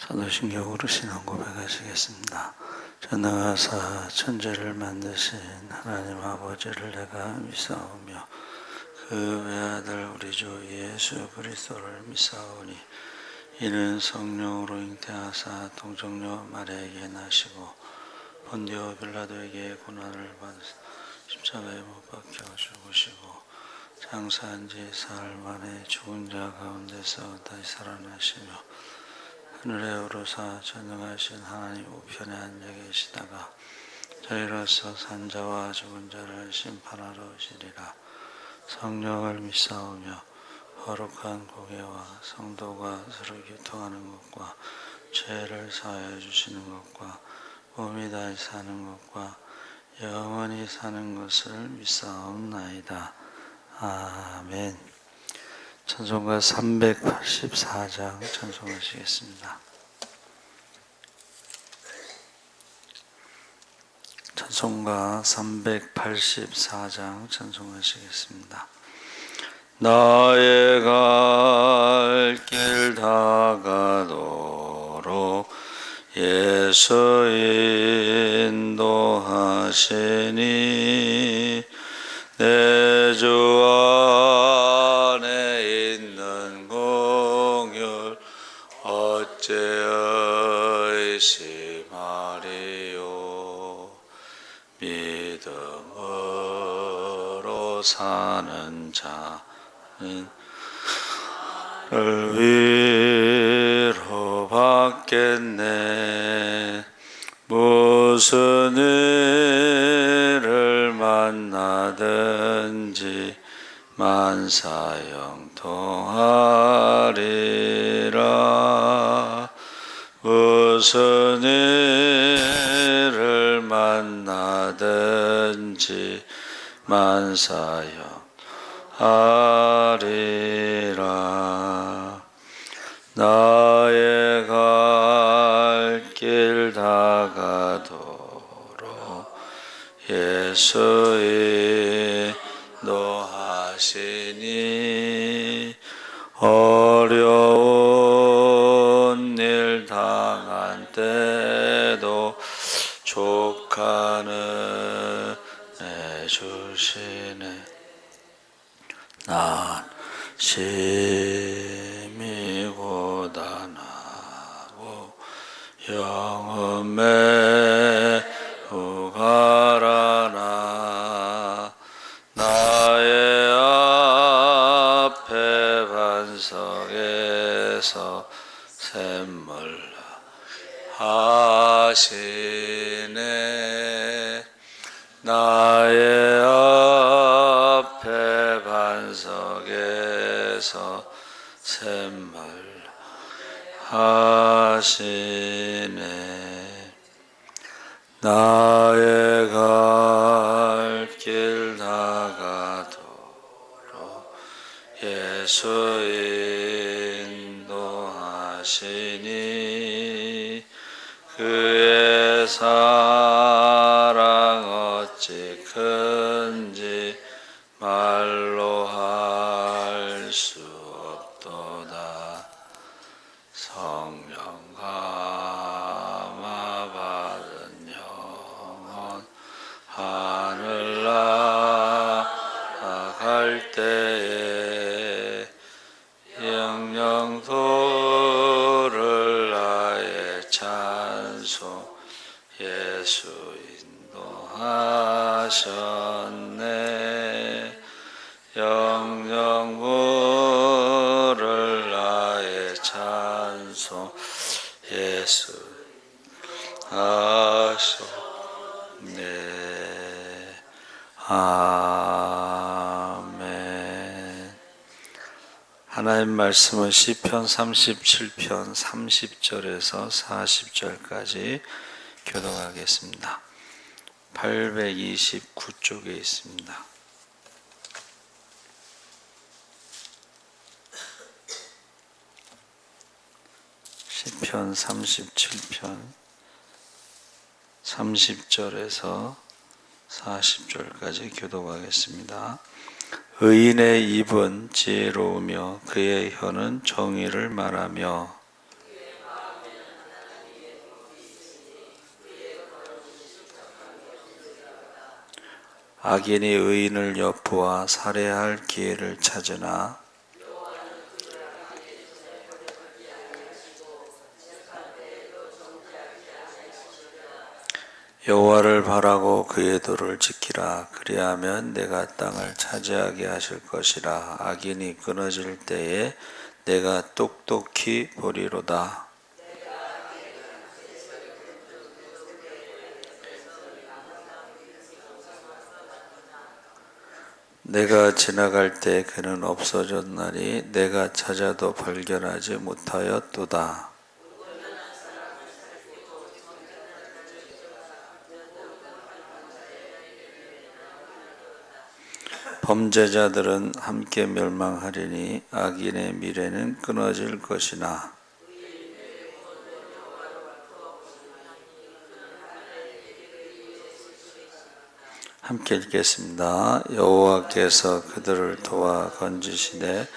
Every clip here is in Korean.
사도신경으로 신앙 고백하시겠습니다. 전능하사 천지를 만드신 하나님 아버지를 내가 믿사오며 그 외아들 우리 주 예수 그리스도를 믿사오니 이는 성령으로 잉태하사 동정녀 마리아에게 나시고 본디오 빌라도에게 고난을 받으사 십자가에 못 박혀 죽으시고 장사한 지 사흘 만에 죽은 자 가운데서 다시 살아나시며 하늘에 오르사 전능하신 하나님 우편에 앉아 계시다가 저희로서 산자와 죽은 자를 심판하러 오시리라. 성령을 믿사오며 거룩한 공예와 성도가 서로 교통하는 것과 죄를 사하여 주시는 것과 몸이 다시 사는 것과 영원히 사는 것을 믿사옵나이다. 아멘. 찬송가 384장 찬송하시겠습니다. 찬송가 384장 찬송하시겠습니다. 나의 갈 길 다가도록 예수 인도하시니 내 주 안에 있는 공율 어째 의심하리요. 믿음으로 사는 자는 위로받겠네. 무슨 일을 만나든지 만사형통하리라. 무슨 일을 만나든지 만사형하리라. 나의 갈 길 다가도록 예수 인도하시니 어려운 일 당한 때도 족하는 내 주시네. 난 심히 고단하고 영은 매우 가라나. 나의 앞에 반석에서 샘물 하시네. 나의 앞에 반석에서 샘물 하시네. 나의 갈 길 다가도록 예수 인도하시니 그의 사랑 어찌 큰지 말로 할 수 없도다. 성령 감화 받은 영혼 하늘 나아갈 때에 영영도를 나의 찬송 예수 인도하셨네. 영영물을 나의 찬송 예수 하셨네. 아멘. 하나님 말씀은 시편 37편 30절에서 40절까지 교독하겠습니다. 829쪽에 있습니다. 시편 37편 30절에서 40절까지 교독하겠습니다. 의인의 입은 지혜로우며 그의 혀는 정의를 말하며 악인이 의인을 엿보아 살해할 기회를 찾으나 여호와를 바라고 그의 도를 지키라. 그리하면 내가 땅을 차지하게 하실 것이라. 악인이 끊어질 때에 내가 똑똑히 보리로다. 내가 지나갈 때 그는 없어졌나니 내가 찾아도 발견하지 못하였도다. 범죄자들은 함께 멸망하리니 악인의 미래는 끊어질 것이나 함께 읽겠습니다. 여호와께서 그들을 도와 건지시되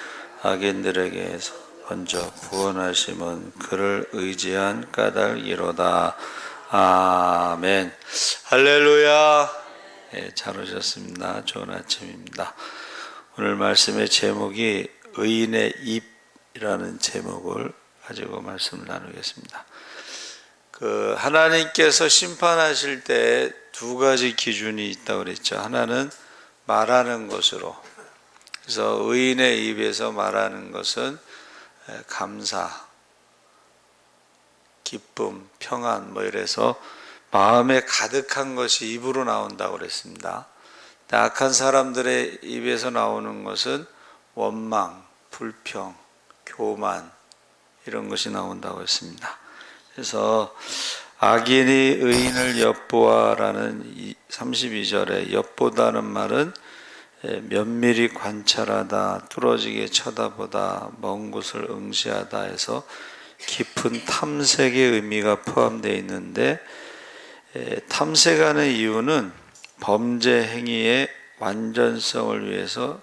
악인들에게서 먼저 구원하심은 그를 의지한 까닭이로다. 아멘. 할렐루야. 네, 잘 오셨습니다. 좋은 아침입니다. 오늘 말씀의 제목이 의인의 입이라는 제목을 가지고 말씀을 나누겠습니다. 하나님께서 심판하실 때 두 가지 기준이 있다고 그랬죠. 하나는 말하는 것으로. 그래서 의인의 입에서 말하는 것은 감사, 기쁨, 평안 이래서 마음에 가득한 것이 입으로 나온다고 그랬습니다. 악한 사람들의 입에서 나오는 것은 원망, 불평, 교만 이런 것이 나온다고 했습니다. 그래서 악인이 의인을 엿보아라는 32절에 엿보다는 말은 면밀히 관찰하다, 뚫어지게 쳐다보다, 먼 곳을 응시하다 해서 깊은 탐색의 의미가 포함되어 있는데 탐색하는 이유는 범죄 행위의 완전성을 위해서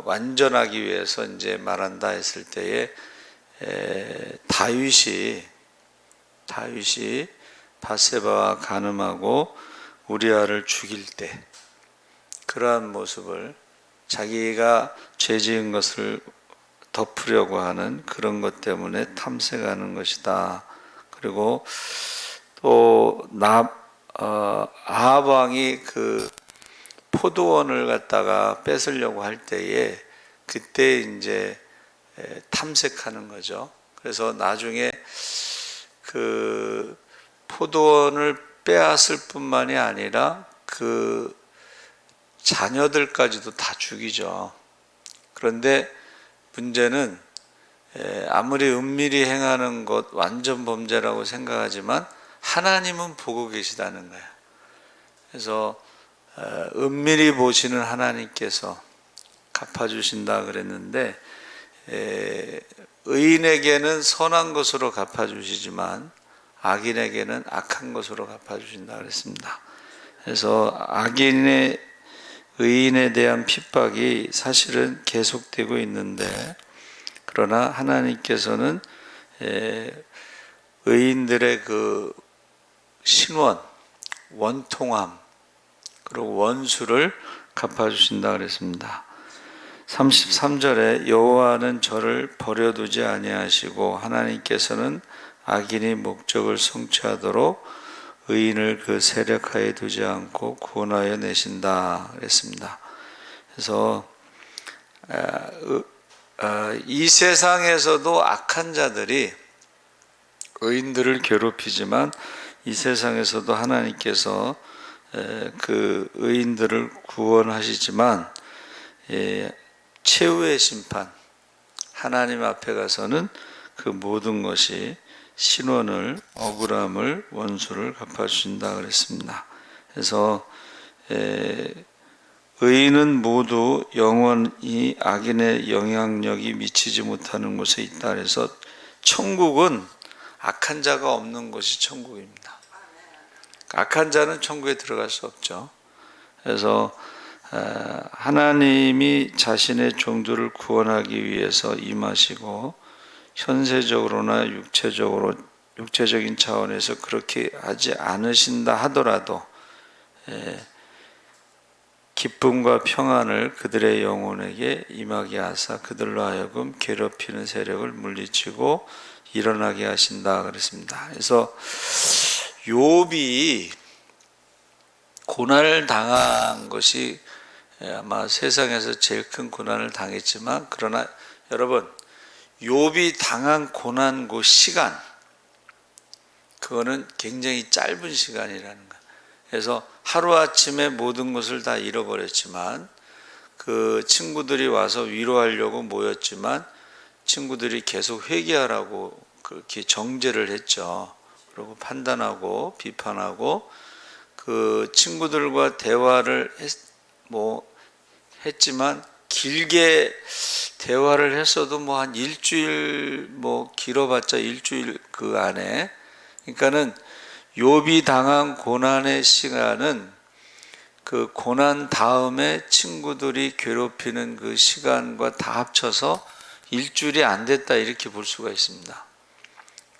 완전하기 위해서 이제 말한다 했을 때에 다윗이 밧세바와 간음하고 우리아를 죽일 때 그러한 모습을 자기가 죄 지은 것을 덮으려고 하는 그런 것 때문에 탐색하는 것이다. 그리고 또 아합 왕이 그 포도원을 갖다가 뺏으려고 할 때에 그때 이제 탐색하는 거죠. 그래서 나중에 그 포도원을 빼앗을 뿐만이 아니라 그 자녀들까지도 다 죽이죠. 그런데 문제는 아무리 은밀히 행하는 것 완전 범죄라고 생각하지만 하나님은 보고 계시다는 거예요. 그래서 은밀히 보시는 하나님께서 갚아주신다 그랬는데 의인에게는 선한 것으로 갚아주시지만 악인에게는 악한 것으로 갚아주신다 그랬습니다. 그래서 의인에 대한 핍박이 사실은 계속되고 있는데 그러나 하나님께서는 의인들의 그 신원, 원통함 그리고 원수를 갚아주신다 그랬습니다. 33절에 여호와는 저를 버려두지 아니하시고 하나님께서는 악인이 목적을 성취하도록 의인을 그 세력하에 두지 않고 구원하여 내신다 그랬습니다. 그래서 이 세상에서도 악한 자들이 의인들을 괴롭히지만 이 세상에서도 하나님께서 그 의인들을 구원하시지만 최후의 심판 하나님 앞에 가서는 그 모든 것이 신원을 억울함을 원수를 갚아주신다 그랬습니다. 그래서 의인은 모두 영원히 악인의 영향력이 미치지 못하는 곳에 있다 그래서 천국은 악한 자가 없는 곳이 천국입니다. 악한 자는 천국에 들어갈 수 없죠. 그래서 하나님이 자신의 종들을 구원하기 위해서 임하시고 현세적으로나 육체적인 차원에서 그렇게 하지 않으신다 하더라도 기쁨과 평안을 그들의 영혼에게 임하게 하사 그들로 하여금 괴롭히는 세력을 물리치고 일어나게 하신다 그랬습니다. 그래서 욥이 고난을 당한 것이 아마 세상에서 제일 큰 고난을 당했지만, 그러나 여러분, 욥이 당한 고난 그 시간, 그거는 굉장히 짧은 시간이라는 거예요. 그래서 하루아침에 모든 것을 다 잃어버렸지만, 그 친구들이 와서 위로하려고 모였지만 친구들이 계속 회개하라고 그렇게 정죄를 했죠. 그리고 판단하고 비판하고, 그 친구들과 대화를 했지만 길게 대화를 했어도 뭐 한 일주일, 뭐 길어봤자 일주일 그 안에, 그러니까는 욥이 당한 고난의 시간은 그 고난 다음에 친구들이 괴롭히는 그 시간과 다 합쳐서 일주일이 안 됐다, 이렇게 볼 수가 있습니다.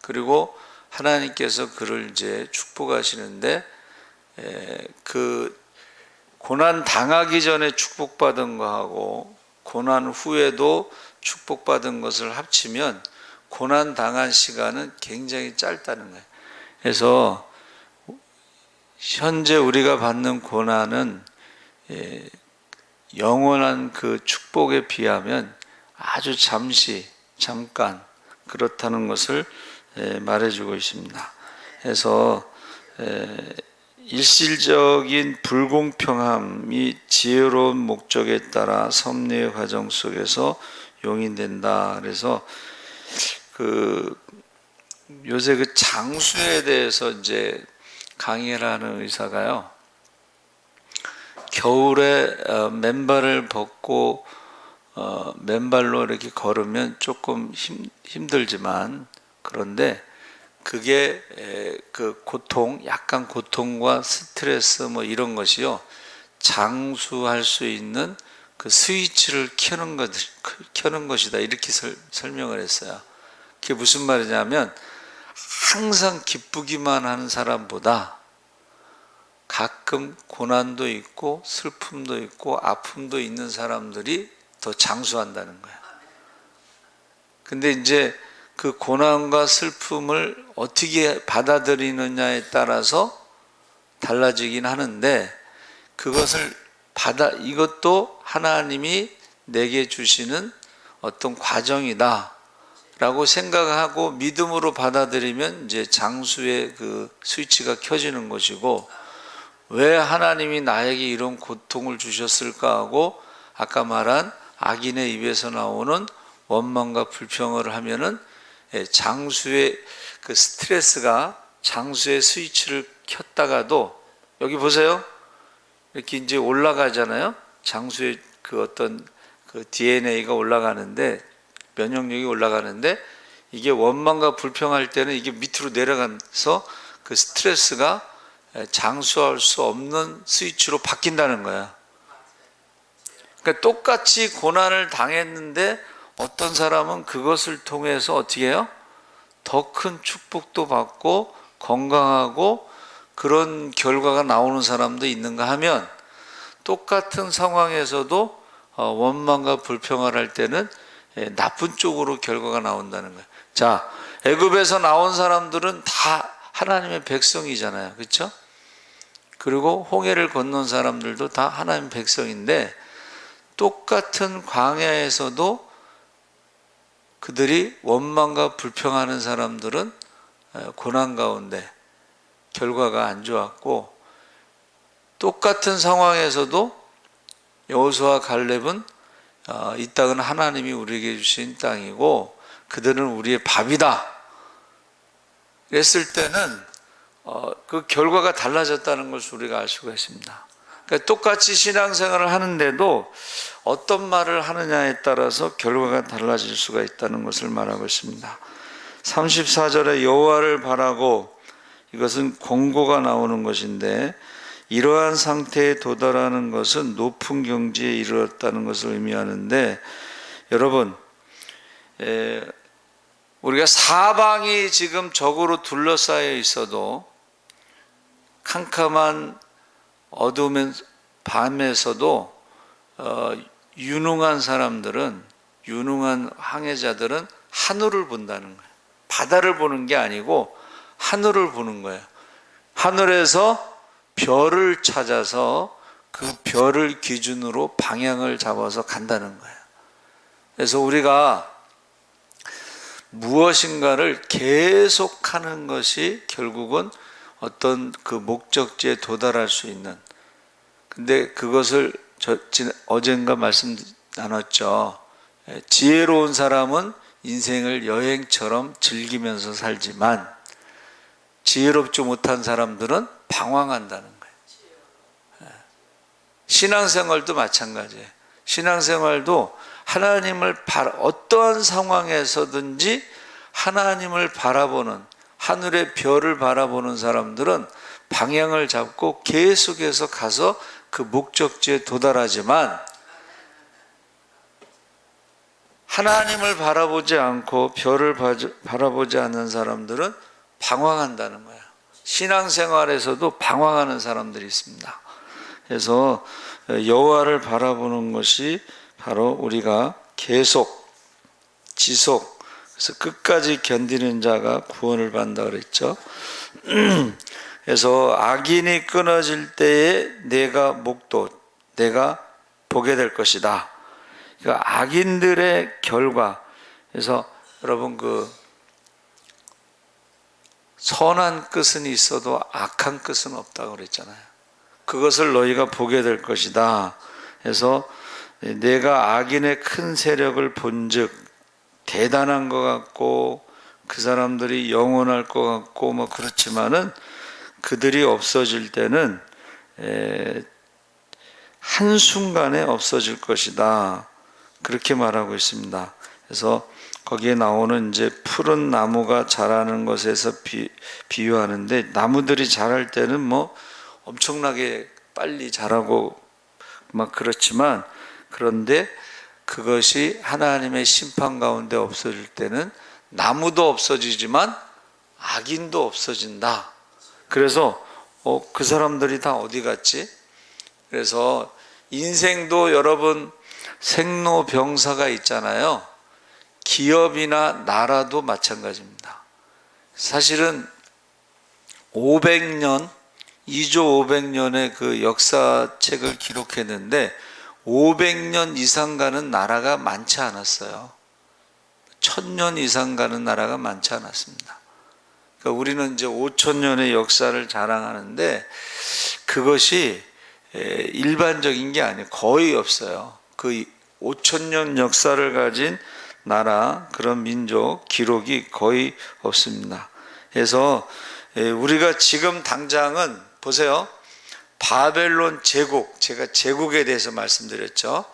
그리고 하나님께서 그를 이제 축복하시는데, 그 고난 당하기 전에 축복받은 거하고 고난 후에도 축복받은 것을 합치면 고난 당한 시간은 굉장히 짧다는 거예요. 그래서 현재 우리가 받는 고난은 영원한 그 축복에 비하면 아주 잠깐 그렇다는 것을 말해주고 있습니다. 그래서 일시적인 불공평함이 지혜로운 목적에 따라 섭리의 과정 속에서 용인된다. 그래서 요새 그 장수에 대해서 이제 강의를 하는 의사가요, 겨울에 맨발을 벗고 맨발로 이렇게 걸으면 조금 힘들지만, 그런데 그게 그 고통, 약간 고통과 스트레스 뭐 이런 것이요, 장수할 수 있는 그 스위치를 켜는 것이다, 이렇게 설명을 했어요. 그게 무슨 말이냐면, 항상 기쁘기만 하는 사람보다 가끔 고난도 있고 슬픔도 있고 아픔도 있는 사람들이 더 장수한다는 거예요. 근데 이제 그 고난과 슬픔을 어떻게 받아들이느냐에 따라서 달라지긴 하는데, 그것을 이것도 하나님이 내게 주시는 어떤 과정이다 라고 생각하고 믿음으로 받아들이면 이제 장수의 그 스위치가 켜지는 것이고, 왜 하나님이 나에게 이런 고통을 주셨을까 하고 아까 말한 악인의 입에서 나오는 원망과 불평을 하면은 장수의 그 스트레스가 장수의 스위치를 켰다가도, 여기 보세요, 이렇게 이제 올라가잖아요. 장수의 그 어떤 그 DNA가 올라가는데, 면역력이 올라가는데, 이게 원망과 불평할 때는 이게 밑으로 내려가서 그 스트레스가 장수할 수 없는 스위치로 바뀐다는 거야. 그러니까 똑같이 고난을 당했는데 어떤 사람은 그것을 통해서 어떻게 해요? 더 큰 축복도 받고 건강하고 그런 결과가 나오는 사람도 있는가 하면, 똑같은 상황에서도 원망과 불평을 할 때는 나쁜 쪽으로 결과가 나온다는 거예요. 자, 애굽에서 나온 사람들은 다 하나님의 백성이잖아요, 그렇죠? 그리고 홍해를 건넌 사람들도 다 하나님의 백성인데, 똑같은 광야에서도 그들이 원망과 불평하는 사람들은 고난 가운데 결과가 안 좋았고, 똑같은 상황에서도 여호수아와 갈렙은 이 땅은 하나님이 우리에게 주신 땅이고 그들은 우리의 밥이다 그랬을 때는 그 결과가 달라졌다는 것을 우리가 알 수가 있습니다. 그러니까 똑같이 신앙생활을 하는데도 어떤 말을 하느냐에 따라서 결과가 달라질 수가 있다는 것을 말하고 있습니다. 34절에 여호와를 바라고, 이것은 권고가 나오는 것인데, 이러한 상태에 도달하는 것은 높은 경지에 이르렀다는 것을 의미하는데, 여러분, 우리가 사방이 지금 적으로 둘러싸여 있어도 캄캄한 어두우면 밤에서도 유능한 사람들은, 유능한 항해자들은 하늘을 본다는 거예요. 바다를 보는 게 아니고 하늘을 보는 거예요. 하늘에서 별을 찾아서 그 별을 기준으로 방향을 잡아서 간다는 거예요. 그래서 우리가 무엇인가를 계속하는 것이 결국은 어떤 그 목적지에 도달할 수 있는, 근데 그것을 어젠가 말씀 나눴죠. 지혜로운 사람은 인생을 여행처럼 즐기면서 살지만 지혜롭지 못한 사람들은 방황한다는 거예요. 신앙생활도 마찬가지예요. 신앙생활도 하나님을 어떠한 상황에서든지 하나님을 바라보는, 하늘의 별을 바라보는 사람들은 방향을 잡고 계속해서 가서 그 목적지에 도달하지만, 하나님을 바라보지 않고 별을 바라보지 않는 사람들은 방황한다는 거예요. 신앙생활에서도 방황하는 사람들이 있습니다. 그래서 여호와를 바라보는 것이 바로 우리가 계속, 지속, 그래서 끝까지 견디는 자가 구원을 받는다 그랬죠. 그래서 악인이 끊어질 때에 내가 보게 될 것이다. 그러니까 악인들의 결과. 그래서 여러분, 그 선한 끝은 있어도 악한 끝은 없다고 그랬잖아요. 그것을 너희가 보게 될 것이다. 그래서 내가 악인의 큰 세력을 본즉 대단한 것 같고 그 사람들이 영원할 것 같고 뭐 그렇지만은 그들이 없어질 때는 한순간에 없어질 것이다. 그렇게 말하고 있습니다. 그래서 거기에 나오는 이제 푸른 나무가 자라는 것에서 비유하는데, 나무들이 자랄 때는 뭐 엄청나게 빨리 자라고 막 그렇지만, 그런데 그것이 하나님의 심판 가운데 없어질 때는 나무도 없어지지만 악인도 없어진다. 그래서 그 사람들이 다 어디 갔지? 그래서 인생도 여러분 생로병사가 있잖아요. 기업이나 나라도 마찬가지입니다. 사실은 500년, 2조 500년의 그 역사책을 기록했는데 500년 이상 가는 나라가 많지 않았어요. 1000년 이상 가는 나라가 많지 않았습니다. 그러니까 우리는 이제 5000년의 역사를 자랑하는데 그것이 일반적인 게 아니에요. 거의 없어요. 그 5000년 역사를 가진 나라, 그런 민족 기록이 거의 없습니다. 그래서 우리가 지금 당장은 보세요. 바벨론 제국, 제가 제국에 대해서 말씀드렸죠.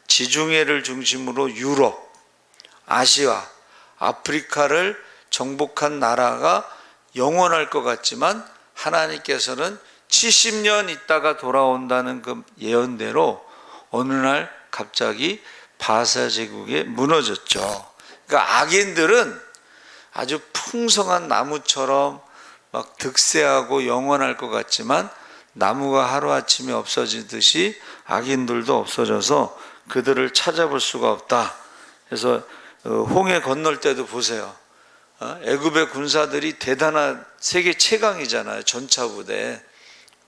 지중해를 중심으로 유럽, 아시아, 아프리카를 정복한 나라가 영원할 것 같지만 하나님께서는 70년 있다가 돌아온다는 그 예언대로 어느 날 갑자기 바사 제국에 무너졌죠. 그러니까 악인들은 아주 풍성한 나무처럼 막 득세하고 영원할 것 같지만 나무가 하루아침에 없어지듯이 악인들도 없어져서 그들을 찾아볼 수가 없다. 그래서 홍해 건널 때도 보세요. 애굽의 군사들이 대단한 세계 최강이잖아요. 전차부대.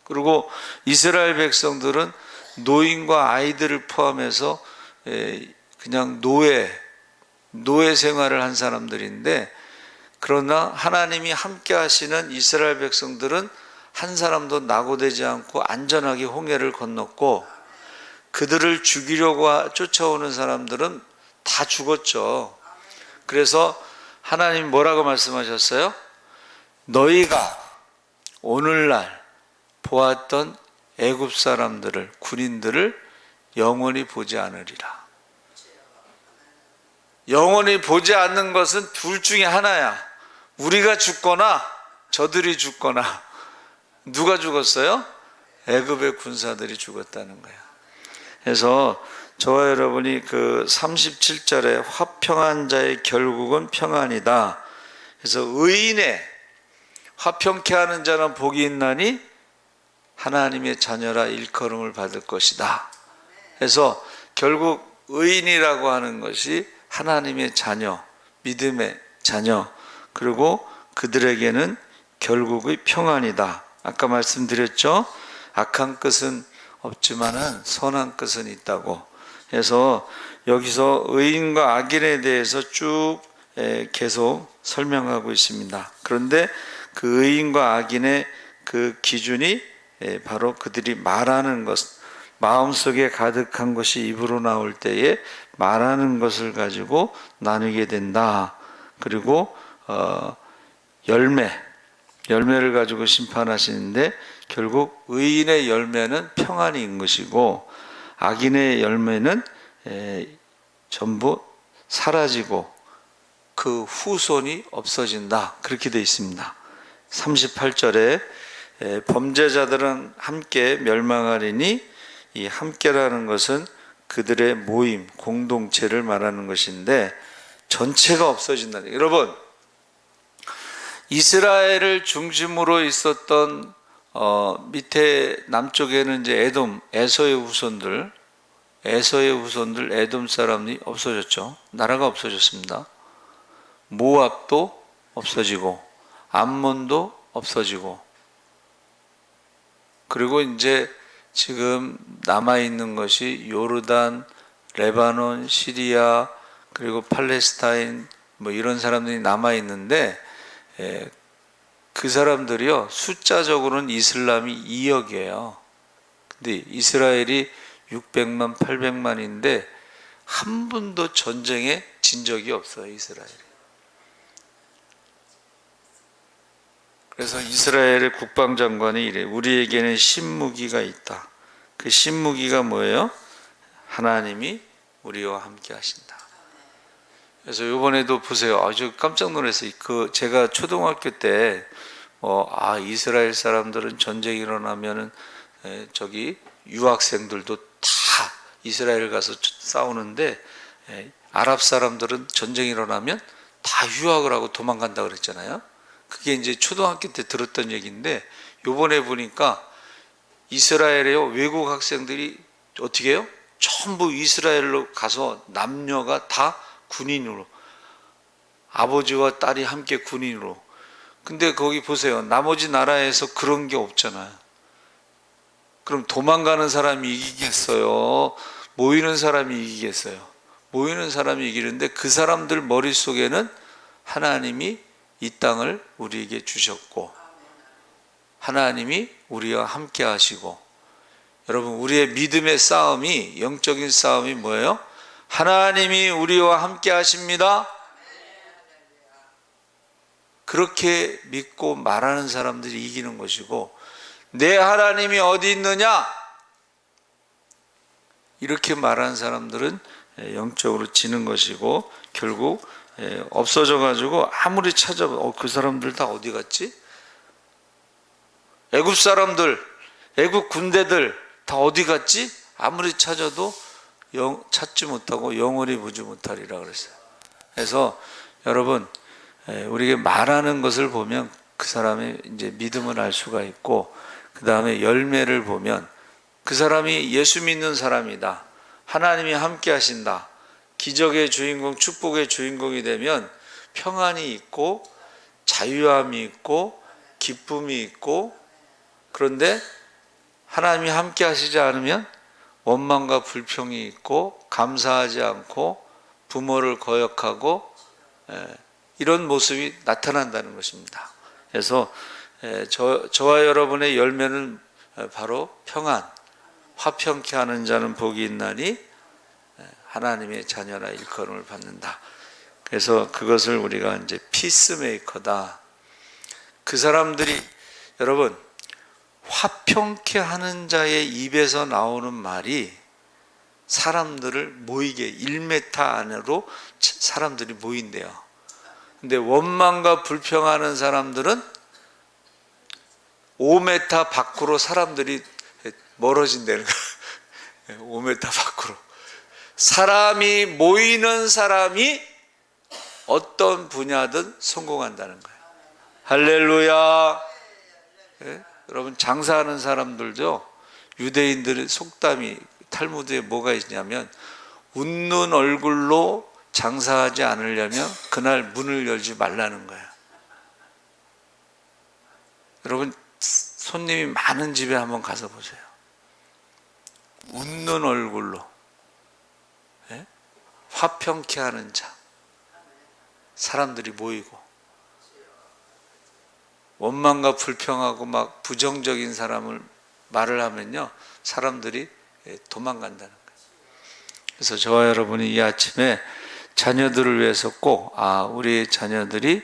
그리고 이스라엘 백성들은 노인과 아이들을 포함해서 그냥 노예 생활을 한 사람들인데, 그러나 하나님이 함께 하시는 이스라엘 백성들은 한 사람도 낙오되지 않고 안전하게 홍해를 건넜고, 그들을 죽이려고 쫓아오는 사람들은 다 죽었죠. 그래서 하나님 뭐라고 말씀하셨어요? 너희가 오늘날 보았던 애굽 사람들을, 군인들을 영원히 보지 않으리라. 영원히 보지 않는 것은 둘 중에 하나야. 우리가 죽거나 저들이 죽거나. 누가 죽었어요? 애굽의 군사들이 죽었다는 거야. 그래서 저와 여러분이 그 37절에 화평한 자의 결국은 평안이다. 그래서 의인의 화평케 하는 자는 복이 있나니 하나님의 자녀라 일컬음을 받을 것이다. 그래서 결국 의인이라고 하는 것이 하나님의 자녀, 믿음의 자녀, 그리고 그들에게는 결국의 평안이다. 아까 말씀드렸죠? 악한 끝은 없지만은 선한 끝은 있다고. 그래서 여기서 의인과 악인에 대해서 쭉 계속 설명하고 있습니다. 그런데 그 의인과 악인의 그 기준이 바로 그들이 말하는 것, 마음속에 가득한 것이 입으로 나올 때에 말하는 것을 가지고 나누게 된다. 그리고 열매를 가지고 심판하시는데 결국 의인의 열매는 평안인 것이고 악인의 열매는 전부 사라지고 그 후손이 없어진다. 그렇게 되어 있습니다. 38절에 범죄자들은 함께 멸망하리니 이 함께라는 것은 그들의 모임, 공동체를 말하는 것인데 전체가 없어진다. 여러분, 이스라엘을 중심으로 있었던 밑에 남쪽에는 이제 에서의 후손들, 에돔 사람이 없어졌죠. 나라가 없어졌습니다. 모압도 없어지고 암몬도 없어지고, 그리고 이제 지금 남아있는 것이 요르단, 레바논, 시리아, 그리고 팔레스타인 뭐 이런 사람들이 남아있는데 그 사람들이요 숫자적으로는 이슬람이 2억이에요. 근데 이스라엘이 600만, 800만인데 한 번도 전쟁에 진 적이 없어요, 이스라엘이. 그래서 이스라엘의 국방장관이 이래, 우리에게는 신무기가 있다. 그 신무기가 뭐예요? 하나님이 우리와 함께 하신다. 그래서 이번에도 보세요. 아주 깜짝 놀랐어요. 제가 초등학교 때 이스라엘 사람들은 전쟁이 일어나면은 저기 유학생들도 다 이스라엘 가서 싸우는데 아랍 사람들은 전쟁이 일어나면 다 유학을 하고 도망간다 그랬잖아요. 그게 이제 초등학교 때 들었던 얘기인데 요번에 보니까 이스라엘의 외국 학생들이 어떻게 해요? 전부 이스라엘로 가서 남녀가 다 군인으로, 아버지와 딸이 함께 군인으로. 근데 거기 보세요. 나머지 나라에서 그런 게 없잖아요. 그럼 도망가는 사람이 이기겠어요? 모이는 사람이 이기겠어요? 모이는 사람이 이기는데 그 사람들 머릿속에는 하나님이 이 땅을 우리에게 주셨고 하나님이 우리와 함께 하시고, 여러분 우리의 믿음의 싸움이, 영적인 싸움이 뭐예요? 하나님이 우리와 함께 하십니다. 그렇게 믿고 말하는 사람들이 이기는 것이고, 내 하나님이 어디 있느냐? 이렇게 말하는 사람들은 영적으로 지는 것이고 결국 없어져 가지고 아무리 찾아봐 그 사람들 다 어디 갔지? 애굽 사람들, 애굽 군대들 다 어디 갔지? 아무리 찾아도 찾지 못하고 영원히 보지 못하리라 그랬어요. 그래서 여러분 우리에게 말하는 것을 보면 그 사람의 이제 믿음을 알 수가 있고, 그 다음에 열매를 보면 그 사람이 예수 믿는 사람이다, 하나님이 함께 하신다, 기적의 주인공, 축복의 주인공이 되면 평안이 있고 자유함이 있고 기쁨이 있고, 그런데 하나님이 함께 하시지 않으면 원망과 불평이 있고 감사하지 않고 부모를 거역하고 이런 모습이 나타난다는 것입니다. 그래서 저와 여러분의 열매는 바로 평안, 화평케 하는 자는 복이 있나니 하나님의 자녀라 일컬음을 받는다. 그래서 그것을 우리가 이제 피스메이커다. 그 사람들이, 여러분 화평케 하는 자의 입에서 나오는 말이 사람들을 모이게 1m 안으로 사람들이 모인대요. 근데 원망과 불평하는 사람들은 5m 밖으로 사람들이 멀어진다는 거예요. 5m 밖으로. 사람이 모이는 사람이 어떤 분야든 성공한다는 거예요. 할렐루야. 여러분 장사하는 사람들도 유대인들의 속담이 탈무드에 뭐가 있냐면 웃는 얼굴로 장사하지 않으려면 그날 문을 열지 말라는 거예요. 여러분 손님이 많은 집에 한번 가서 보세요. 웃는 얼굴로, 예? 화평케 하는 자, 사람들이 모이고 원망과 불평하고 막 부정적인 사람을 말을 하면요 사람들이 도망간다는 거예요. 그래서 저와 여러분이 이 아침에 자녀들을 위해서 꼭 우리 자녀들이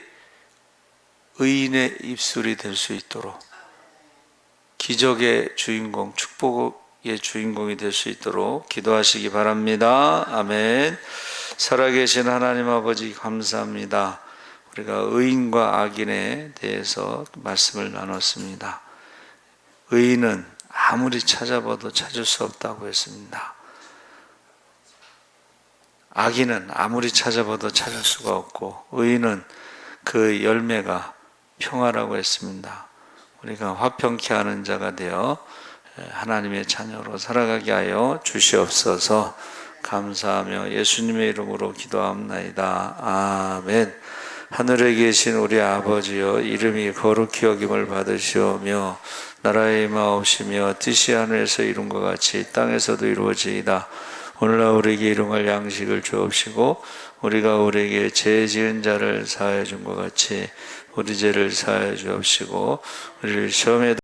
의인의 입술이 될 수 있도록, 기적의 주인공, 축복의 주인공이 될 수 있도록 기도하시기 바랍니다. 아멘. 살아계신 하나님 아버지 감사합니다. 우리가 의인과 악인에 대해서 말씀을 나눴습니다. 의인은 아무리 찾아봐도 찾을 수 없다고 했습니다. 악인은 아무리 찾아봐도 찾을 수가 없고, 의인은 그 열매가 평화라고 했습니다. 우리가 화평케 하는 자가 되어 하나님의 자녀로 살아가게 하여 주시옵소서. 감사하며 예수님의 이름으로 기도합나이다. 아멘. 하늘에 계신 우리 아버지여, 이름이 거룩히 여김을 받으시오며 나라의 임하옵시며 뜻이 하늘에서 이룬 것 같이 땅에서도 이루어지이다. 오늘날 우리에게 일용할 양식을 주옵시고 우리가 우리에게 죄 지은 자를 사하여 준 것 같이 우리 죄를 사하여 주옵시고 우리를 시험에